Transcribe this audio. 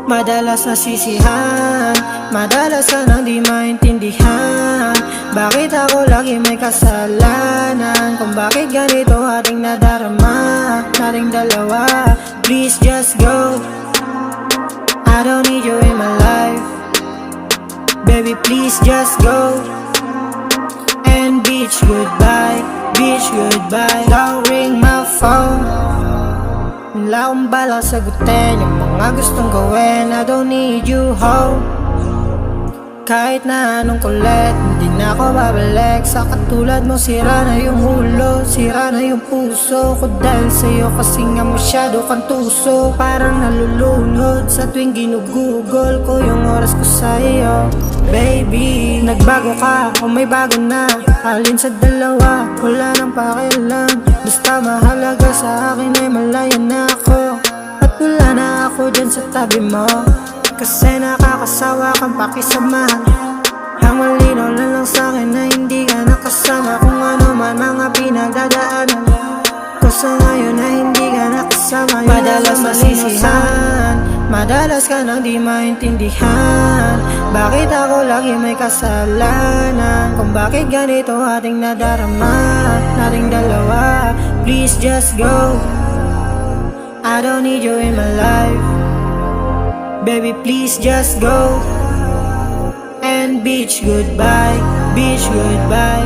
Madalas nasisihan, madalas ka nang di maintindihan. Bakit ako lagi may kasalanan? Kung bakit ganito ating nadarama, nating dalawa. Please just go, I don't need you in my life. Baby please just go, and bitch goodbye, bitch goodbye. Don't ring my phone, wala akong balak sagutin yung mga gustong gawin. I don't need you home. Kahit na anong kulit, hindi na ako babalik. Sa katulad mo, sira na yung ulo, sira na yung puso ko dahil sa'yo. Kasi nga masyado kang tuso, parang nalulunod sa tuwing ginugugol ko yung oras ko sa'yo. Baby, nagbago ka o may bago na, alin sa dalawa, wala nang pakialam. Basta mahalaga sa akin ay malaya na ako, at wala na ako dyan sa tabi mo. Kasi nakakasawa kang pakisamahan. Ang malinaw na lang sa'kin na hindi ka nakasama. Kung ano man mga pinagdadaanan ko sa ngayon na hindi ka nakasama. Madalas masisihan, madalas ka nang di maintindihan. Bakit ako lagi may kasalanan? Kung bakit ganito ating nadarama, nating dalawa. Please just go, I don't need you in my life. Baby please just go, and bitch goodbye, bitch goodbye.